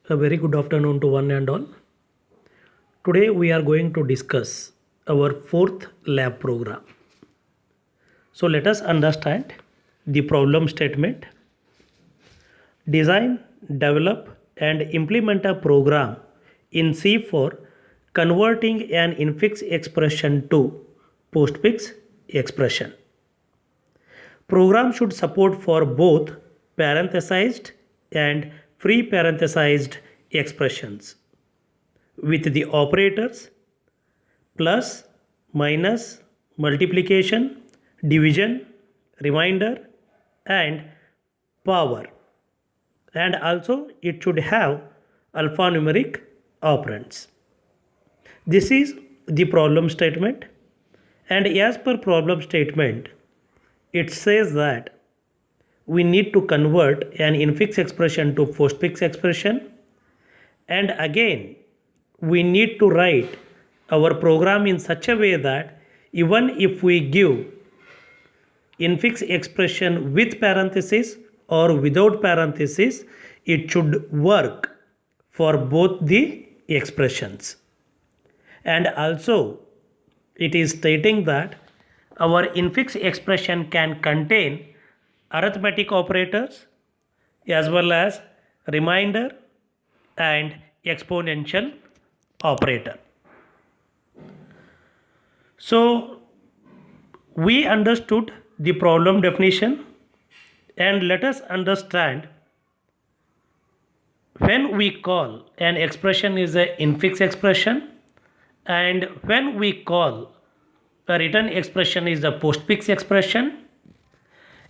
A very good afternoon to one and all. Today we are going to discuss our fourth lab program. So let us understand the problem statement. Design, develop and implement a program in C for converting an infix expression to postfix expression. Program should support for both parenthesized and free parenthesized expressions with the operators plus, minus, multiplication, division, remainder and power, and also it should have alphanumeric operands. This is the problem statement, and as per problem statement it says that we need to convert an infix expression to postfix expression, and again we need to write our program in such a way that even if we give infix expression with parenthesis or without parenthesis, it should work for both the expressions. And also it is stating that our infix expression can contain arithmetic operators as well as remainder and exponential operator. So we understood the problem definition, and let us understand when we call an expression is a infix expression and when we call a written expression is a postfix expression,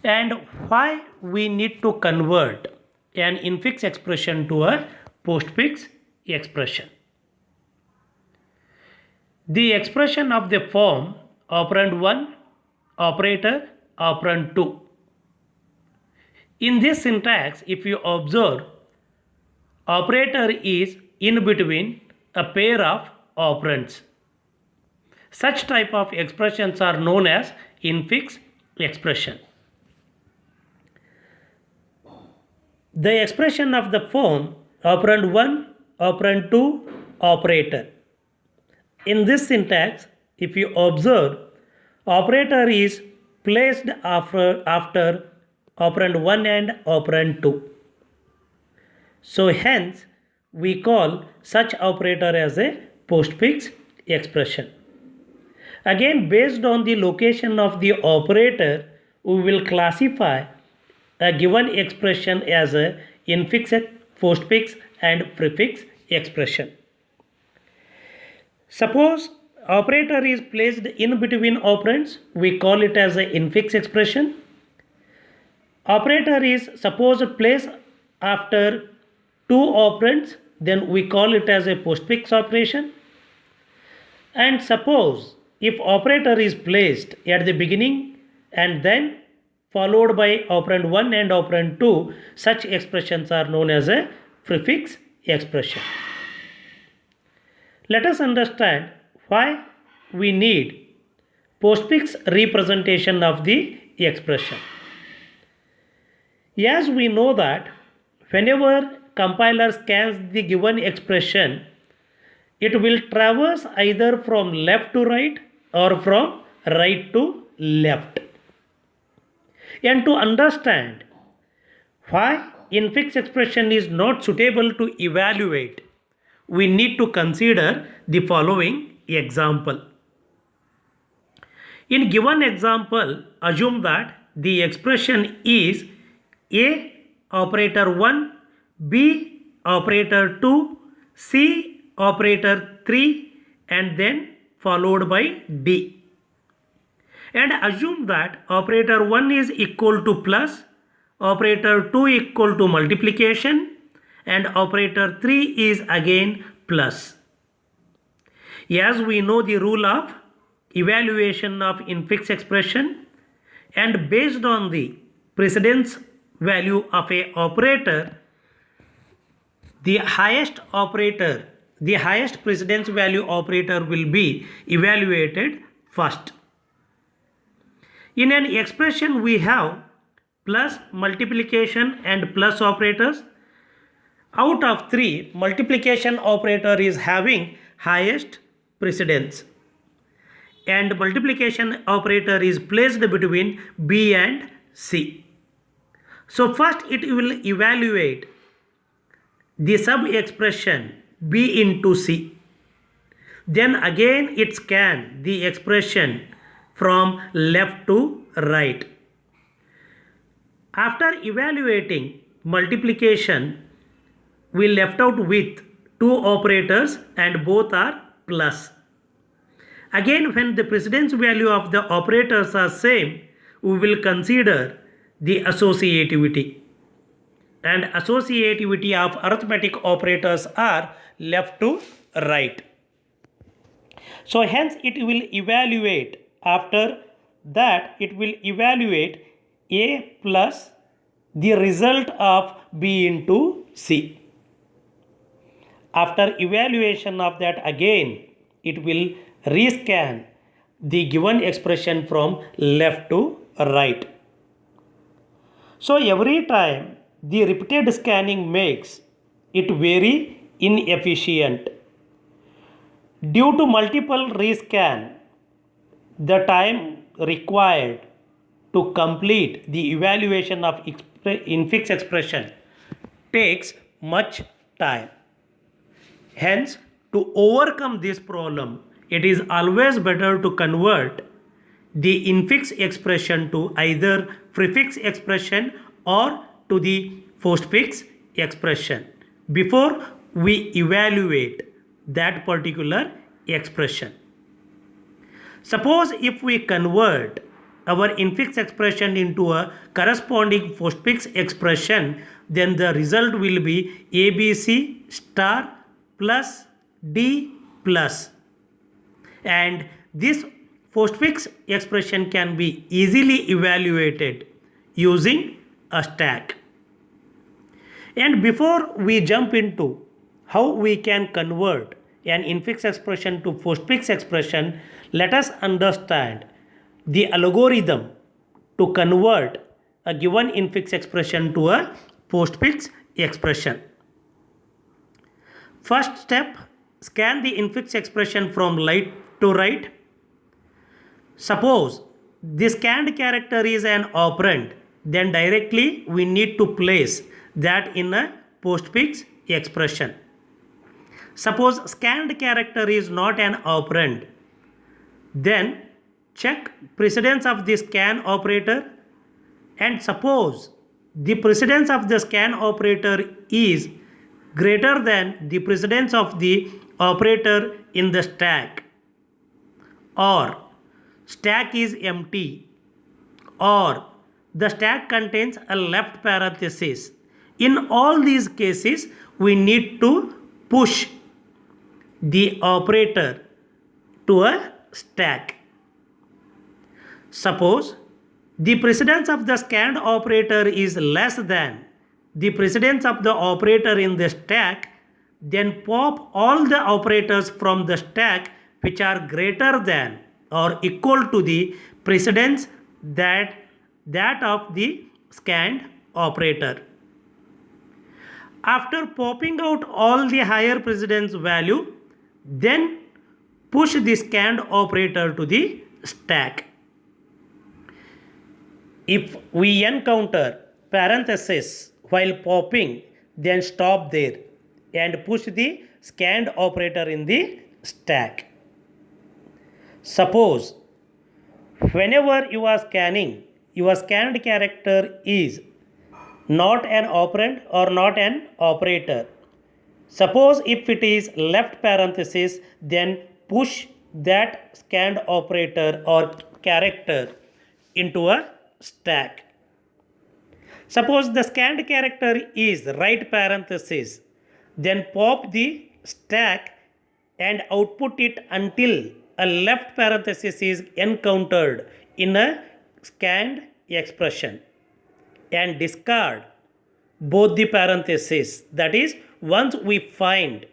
and why we need to convert an infix expression to a postfix expression. The expression of the form operand 1, operator, operand 2. In this syntax, if you observe, operator is in between a pair of operands. Such type of expressions are known as infix expression. The expression of the form operand 1, operand 2, operator. In this syntax, if you observe, operator is placed after operand 1 and operand 2. So hence we call such operator as a postfix expression. Again, based on the location of the operator, we will classify a given expression as a infix, postfix and prefix expression. Suppose operator is placed in between operands, we call it as a infix expression. Operator is suppose placed after two operands, then we call it as a postfix operation. And suppose if operator is placed at the beginning and then followed by operand 1 and operand 2, such expressions are known as a prefix expression. Let us understand why we need postfix representation of the expression. As we know that whenever compiler scans the given expression, it will traverse either from left to right or from right to left. And to understand why infix expression is not suitable to evaluate, we need to consider the following example. In given example, assume that the expression is A operator 1, B operator 2, C operator 3 and then followed by D. And assume that operator 1 is equal to plus, operator 2 equal to multiplication and operator 3 is again plus. As we know the rule of evaluation of infix expression, and based on the precedence value of a operator, the highest precedence value operator will be evaluated first. In an expression we have plus, multiplication and plus operators. Out of 3, multiplication operator is having highest precedence, and multiplication operator is placed between B and C. So first it will evaluate the sub expression B into C. Then again it scan the expression from left to right. After evaluating multiplication, we left out with 2 operators and both are plus. Again, when the precedence value of the operators are same, we will consider the associativity. And associativity of arithmetic operators are left to right. So hence it will evaluate, after that it will evaluate A plus the result of B into C. After evaluation of that, again it will rescan the given expression from left to right. So every time the repeated scanning makes it very inefficient. Due to multiple rescan, the time required to complete the evaluation of infix expression takes much time. Hence, to overcome this problem, it is always better to convert the infix expression to either prefix expression or to the postfix expression before we evaluate that particular expression. Suppose if we convert our infix expression into a corresponding postfix expression, then the result will be ABC star plus D plus, and this postfix expression can be easily evaluated using a stack. And before we jump into how we can convert an infix expression to postfix expression, let us understand the algorithm to convert a given infix expression to a postfix expression. First step, scan the infix expression from left to right. Suppose the scanned character is an operand, then directly we need to place that in a postfix expression. Suppose scanned character is not an operand, then check precedence of the scan operator, and suppose the precedence of the scan operator is greater than the precedence of the operator in the stack, or stack is empty, or the stack contains a left parenthesis. In all these cases, we need to push the operator to a stack. Suppose the precedence of the scanned operator is less than the precedence of the operator in the stack, then pop all the operators from the stack which are greater than or equal to the precedence that of the scanned operator. After popping out all the higher precedence value, then push the scanned operator to the stack. If we encounter parenthesis while popping, then stop there and push the scanned operator in the stack. Suppose whenever you are scanning, your scanned character is not an operand or not an operator. Suppose if it is left parenthesis, then push that scanned operator or character into a stack. Suppose the scanned character is right parenthesis, then pop the stack and output it until a left parenthesis is encountered in a scanned expression, and discard both the parentheses. That is, once we find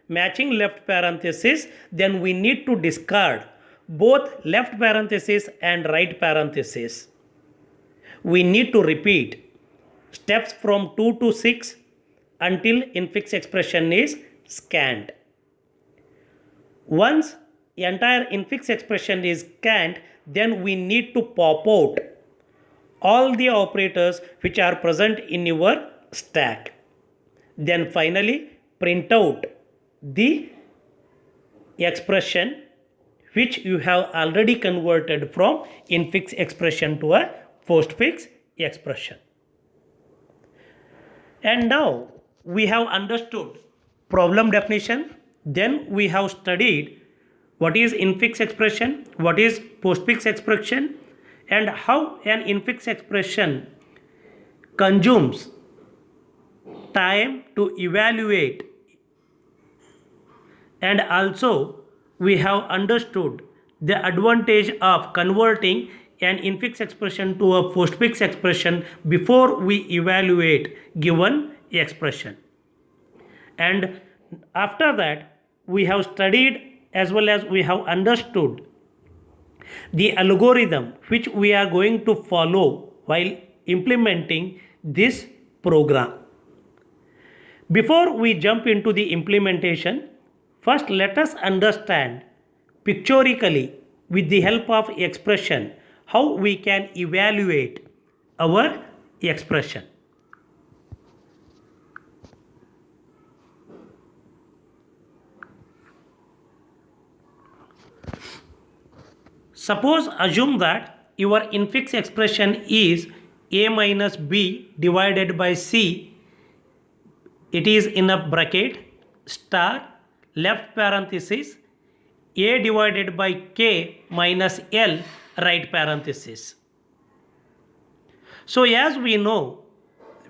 matching left parenthesis, then we need to discard both left parenthesis and right parenthesis. We need to repeat steps from 2 to 6 until infix expression is scanned. Once entire infix expression is scanned, then we need to pop out all the operators which are present in your stack. Then finally print out the expression which you have already converted from infix expression to a postfix expression. And now we have understood problem definition, then we have studied what is infix expression, what is postfix expression, and how an infix expression consumes time to evaluate, and also we have understood the advantage of converting an infix expression to a postfix expression before we evaluate given expression. And after that we have studied as well as we have understood the algorithm which we are going to follow while implementing this program. Before we jump into the implementation, first let us understand pictorially with the help of expression how we can evaluate our expression. Suppose assume that your infix expression is a minus b divided by c. It is in a bracket star left parenthesis a divided by k minus l right parenthesis. So as we know,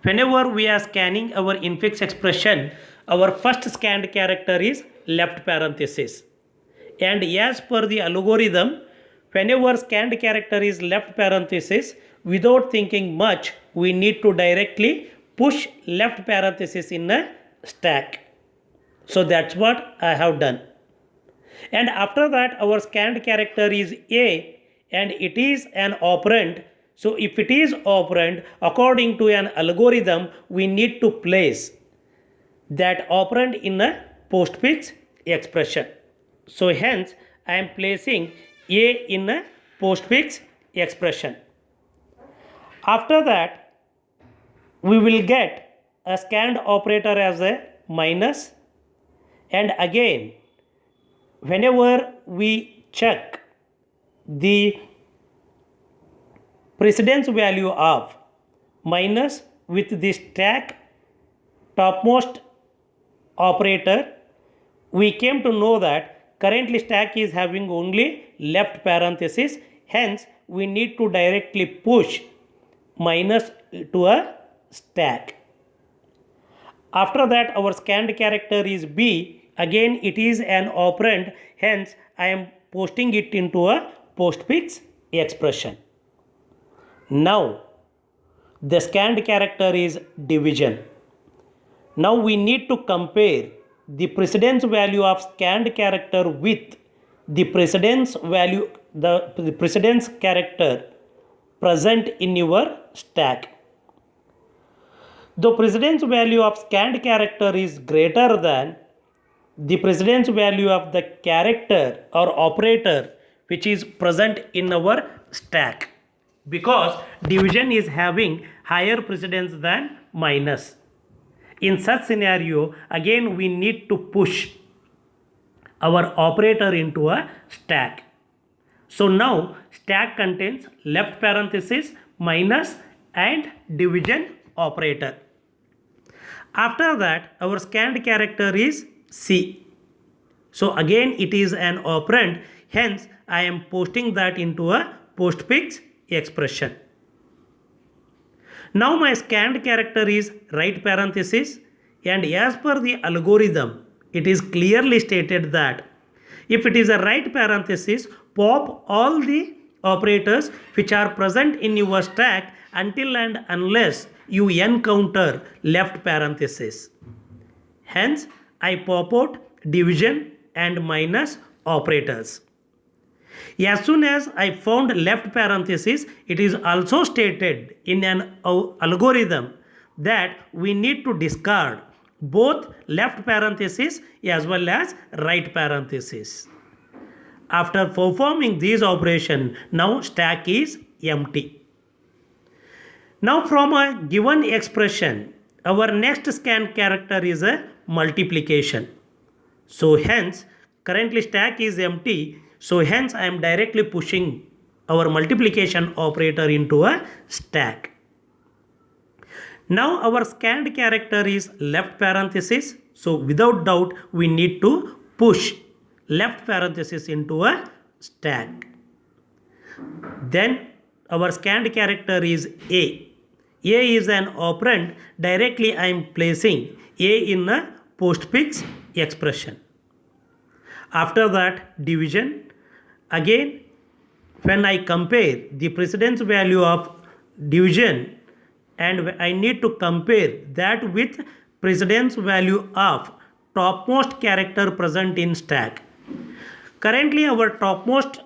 whenever we are scanning our infix expression, our first scanned character is left parenthesis. And as per the algorithm, whenever scanned character is left parenthesis, without thinking much, we need to directly push left parenthesis in a stack. So that's what I have done. And after that our scanned character is A and it is an operand. So if it is operand, according to an algorithm, we need to place that operand in a postfix expression. So hence I am placing A in a postfix expression. After that we will get a scanned operator as a minus, and again whenever we check the precedence value of minus with the stack topmost operator, we came to know that currently stack is having only left parenthesis, hence we need to directly push minus to a stack. After that our scanned character is B, again it is an operand, hence I am posting it into a postfix expression. Now the scanned character is division. Now we need to compare the precedence value of scanned character with the precedence value, the precedence character present in your stack. The precedence value of scanned character is greater than the precedence value of the character or operator which is present in our stack, because division is having higher precedence than minus. In such scenario, again we need to push our operator into a stack. So now stack contains left parenthesis, minus and division operator. After that our scanned character is C. So again it is an operand, hence I am posting that into a postfix expression. Now my scanned character is right parenthesis, and as per the algorithm it is clearly stated that if it is a right parenthesis, pop all the operators which are present in your stack until and unless you encounter left parenthesis. Hence I pop out division and minus operators. As soon as I found left parenthesis, it is also stated in an algorithm that we need to discard both left parenthesis as well as right parenthesis. After performing these operations, now stack is empty. Now from a given expression, our next scanned character is a multiplication. So hence, currently stack is empty. So hence I am directly pushing our multiplication operator into a stack. Now our scanned character is left parenthesis. So without doubt we need to push left parenthesis into a stack. Then our scanned character is A. A is an operand. Directly I am placing A in a postfix expression. After that division. Again when I compare the precedence value of division and I need to compare that with precedence value of topmost character present in stack. Currently our topmost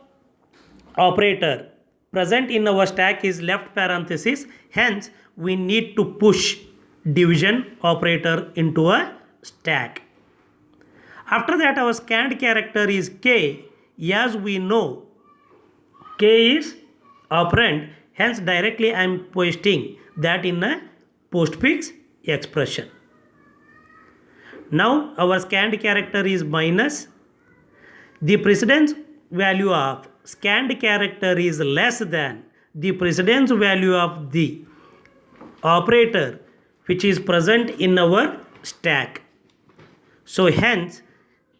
operator present in our stack is left parenthesis, hence we need to push division operator into a stack. After that our scanned character is K. As we know K is operand, hence directly I am pasting that in a postfix expression. Now our scanned character is minus. The precedence value of scanned character is less than the precedence value of the operator which is present in our stack. So hence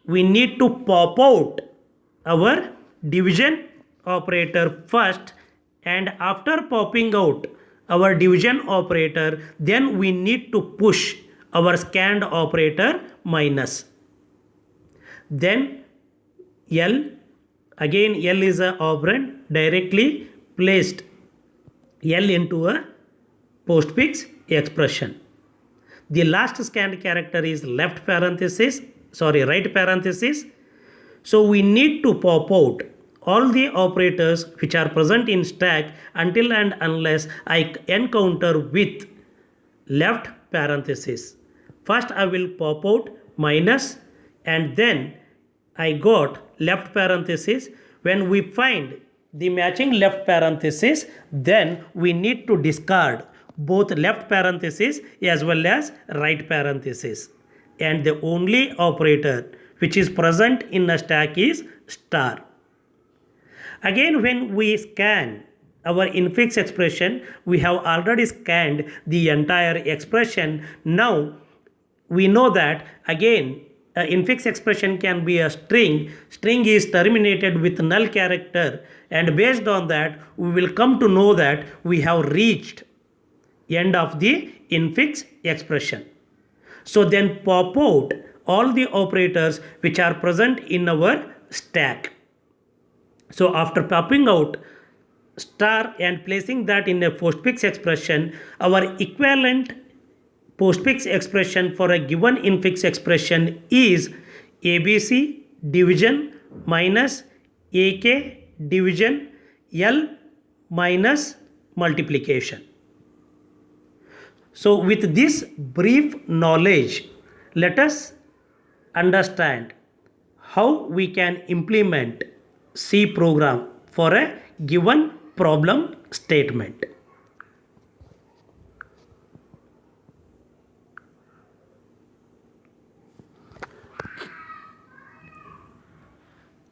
we need to pop out our division operator first, and after popping out our division operator, then we need to push our scanned operator minus. Then L, again L is a operand, directly placed L into a postfix expression. The last scanned character is right parenthesis. So we need to pop out all the operators which are present in stack until and unless I encounter with left parenthesis. First I will pop out minus and then I got left parenthesis. When we find the matching left parenthesis, then we need to discard both left parenthesis as well as right parenthesis. And the only operator which is present in a stack is star. Again when we scan our infix expression, we have already scanned the entire expression. Now we know that again infix expression can be a string. String is terminated with null character, and based on that we will come to know that we have reached end of the infix expression. So then pop out all the operators which are present in our stack. So after popping out star and placing that in a postfix expression, our equivalent postfix expression for a given infix expression is ABC division minus AK division L minus multiplication. So with this brief knowledge, let us understand how we can implement C program for a given problem statement.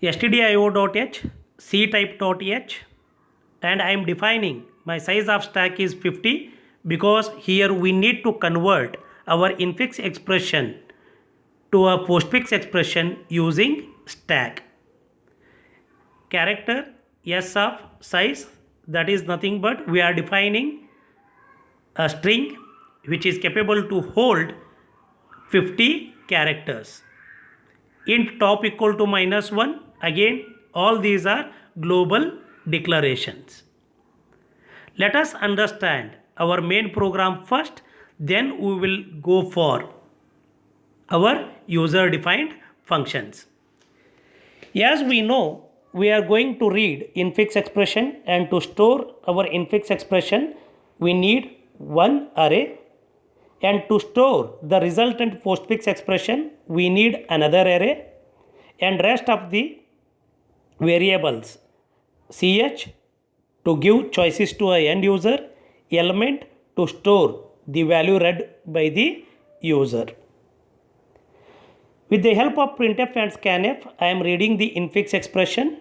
stdio.h, ctype.h, and I am defining my size of stack is 50 because here we need to convert our infix expression to a postfix expression using stack. Character S of size, that is nothing but we are defining a string which is capable to hold 50 characters. Int top equal to -1. Again all these are global declarations. Let us understand our main program first, then we will go for our user defined functions. As we know, we are going to read infix expression, and to store our infix expression we need one array. And to store the resultant postfix expression, we need another array and rest of the variables ch to give choices to a end user, element to store the value read by the user. With the help of printf and scanf, I am reading the infix expression,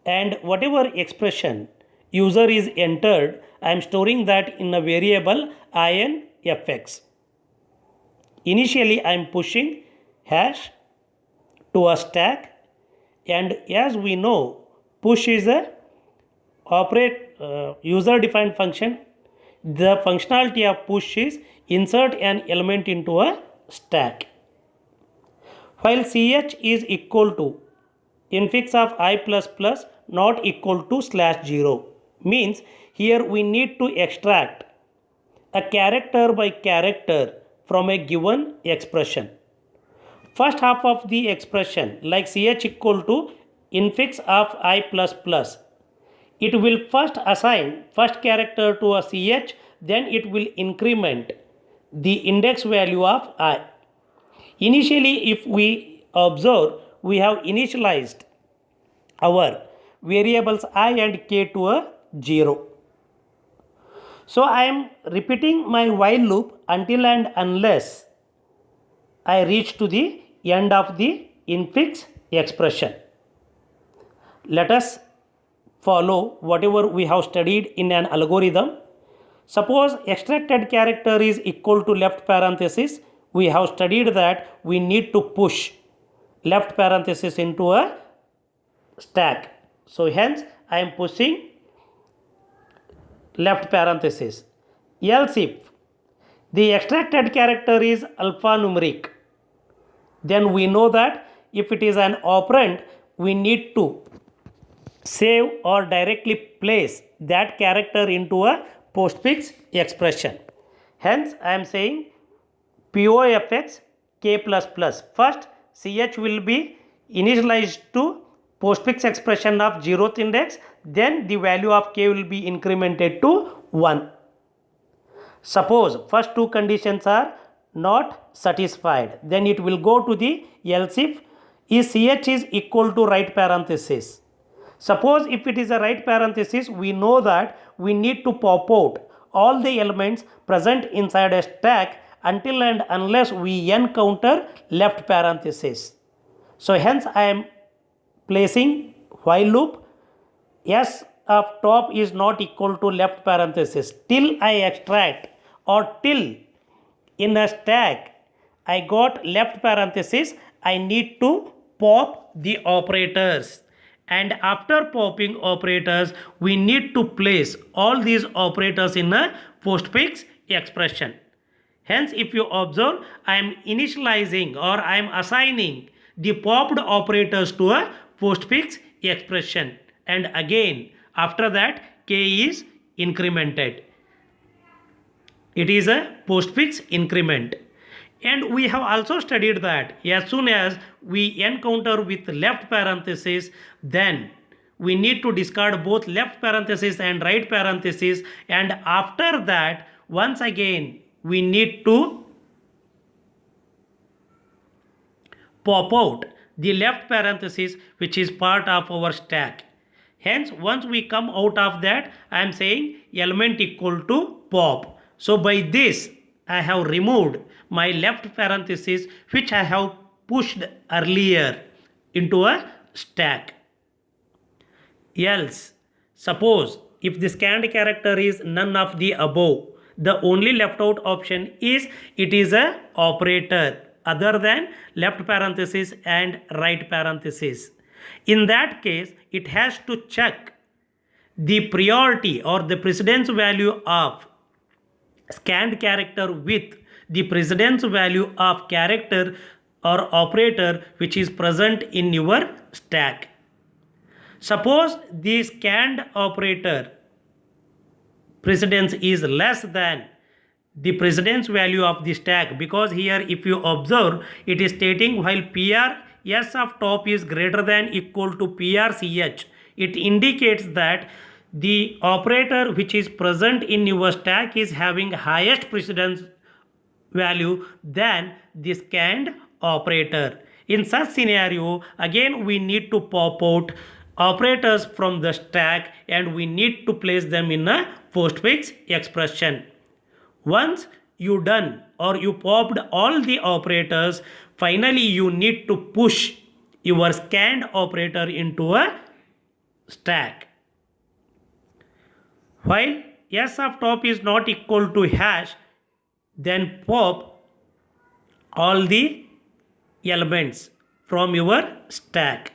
and whatever expression user is entered, I am storing that in a variable infx. Initially, I am pushing hash to a stack, and as we know, push is a user defined function. The functionality of push is insert an element into a stack. While ch is equal to infix of I++ not equal to /0, means here we need to extract a character by character from a given expression. First half of the expression, like ch equal to infix of I++, it will first assign first character to a ch, then it will increment the index value of I. Initially, if we observe, we have initialized our variables I and k to a 0. So I am repeating my while loop until and unless I reach to the end of the infix expression. Let us follow whatever we have studied in an algorithm. Suppose extracted character is equal to left parenthesis. We have studied that we need to push left parenthesis into a stack. So hence I am pushing left parenthesis. Else if the extracted character is alphanumeric, then we know that if it is an operand, we need to save or directly place that character into a postfix expression. Hence I am saying POFX k++. First ch will be initialized to postfix expression of 0th index, then the value of k will be incremented to 1. Suppose first two conditions are not satisfied, then it will go to the else if ch is equal to right parenthesis. Suppose if it is a right parenthesis, we know that we need to pop out all the elements present inside a stack until and unless we encounter left parenthesis. So hence I am placing while loop s of top is not equal to left parenthesis till I extract, or till in a stack I got left parenthesis, I need to pop the operators. And after popping operators, we need to place all these operators in a postfix expression. Hence, if you observe, I am initializing or I am assigning the popped operators to a postfix expression. And again, after that, k is incremented. It is a postfix increment. And we have also studied that as soon as we encounter with left parenthesis, then we need to discard both left parenthesis and right parenthesis, and after that once again we need to pop out the left parenthesis which is part of our stack. Hence once we come out of that, I am saying element equal to pop. So by this I have removed my left parenthesis which I have pushed earlier into a stack. Else, suppose if the scanned character is none of the above, the only left out option is it is a operator other than left parenthesis and right parenthesis. In that case, it has to check the priority or the precedence value of scanned character with the precedence value of character or operator which is present in your stack. Suppose the scanned operator precedence is less than the precedence value of the stack, because here if you observe it is stating while PR S of top is greater than equal to PR CH, it indicates that the operator which is present in your stack is having highest precedence value than the scanned operator. In such scenario, again we need to pop out operators from the stack and we need to place them in a postfix expression. Once you done or you popped all the operators, finally you need to push your scanned operator into a stack. While s of top is not equal to hash, then pop all the elements from your stack.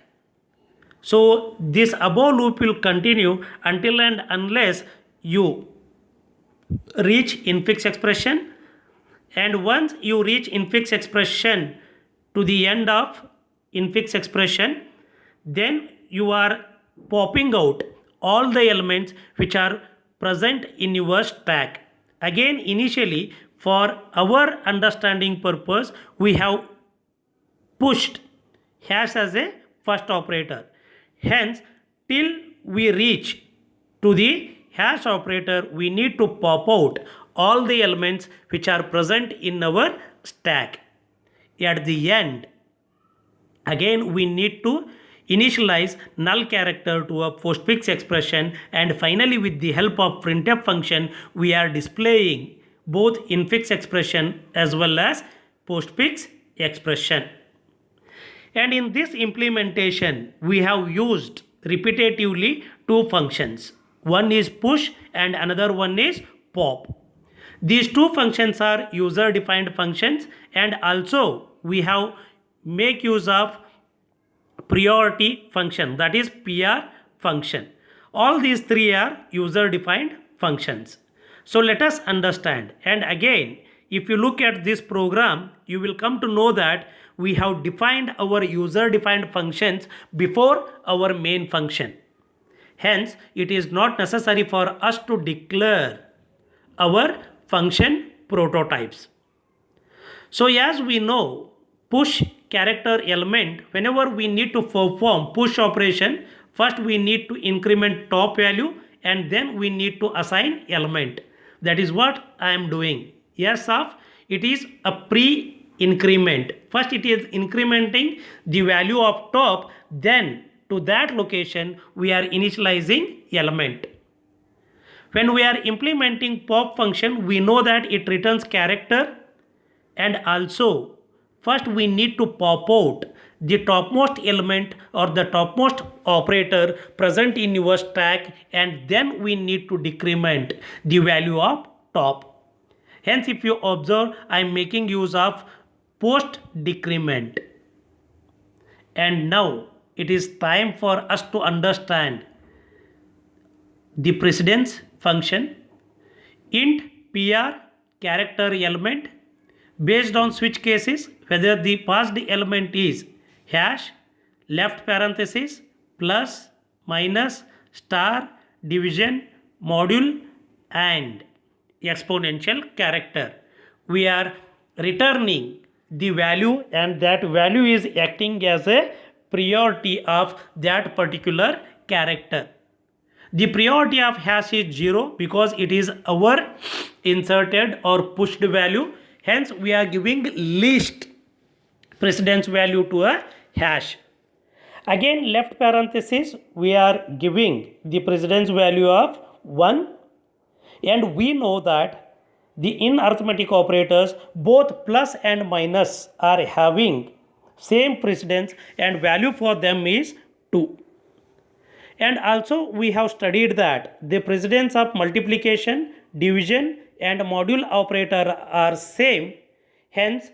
So this above loop will continue until and unless you reach infix expression, and once you reach infix expression to the end of infix expression, then you are popping out all the elements which are present in your stack. Again, initially for our understanding purpose, we have pushed hash as a first operator. Hence, till we reach to the hash operator, we need to pop out all the elements which are present in our stack. At the end, again we need to initialize null character to a postfix expression, and finally with the help of printf function we are displaying both infix expression as well as postfix expression. And in this implementation we have used repetitively two functions. One is push and another one is pop. These two functions are user defined functions, and also we have make use of priority function, that is PR function. All these three are user defined functions. So let us understand, and again if you look at this program you will come to know that we have defined our user defined functions before our main function. Hence it is not necessary for us to declare our function prototypes. So as we know, push character element, whenever we need to perform push operation, first we need to increment top value and then we need to assign element. That is what I am doing. S of it is a pre-increment. First it is incrementing the value of top, then to that location we are initializing element. When we are implementing pop function, we know that it returns character, and also first we need to pop out the topmost element or the topmost operator present in your stack, and then we need to decrement the value of top. Hence if you observe, I am making use of post decrement. And now it is time for us to understand the precedence function. Int PR character element, based on switch cases whether the passed element is hash, left parenthesis, plus, minus, star, division, module and exponential character. We are returning the value, and that value is acting as a priority of that particular character. The priority of hash is 0 because it is our inserted or pushed value. Hence we are giving least precedence value to a hash. Again left parenthesis we are giving the precedence value of 1, and we know that in arithmetic operators both plus and minus are having same precedence and value for them is 2. And also we have studied that the precedence of multiplication, division and module operator are same. Hence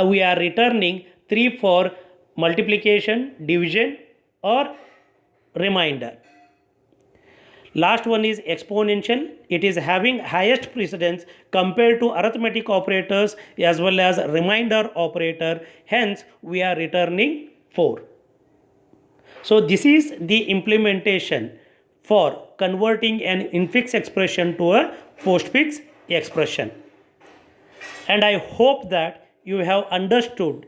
we are returning 3 for multiplication, division or remainder. Last one is exponential. It is having highest precedence compared to arithmetic operators as well as remainder operator. Hence we are returning 4. So this is the implementation for converting an infix expression to a postfix expression. And I hope that you have understood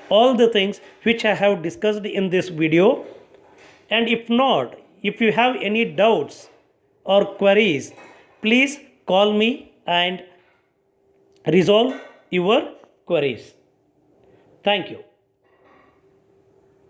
all the things which I have discussed in this video. And if not, if you have any doubts or queries, please call me and resolve your queries. Thank you.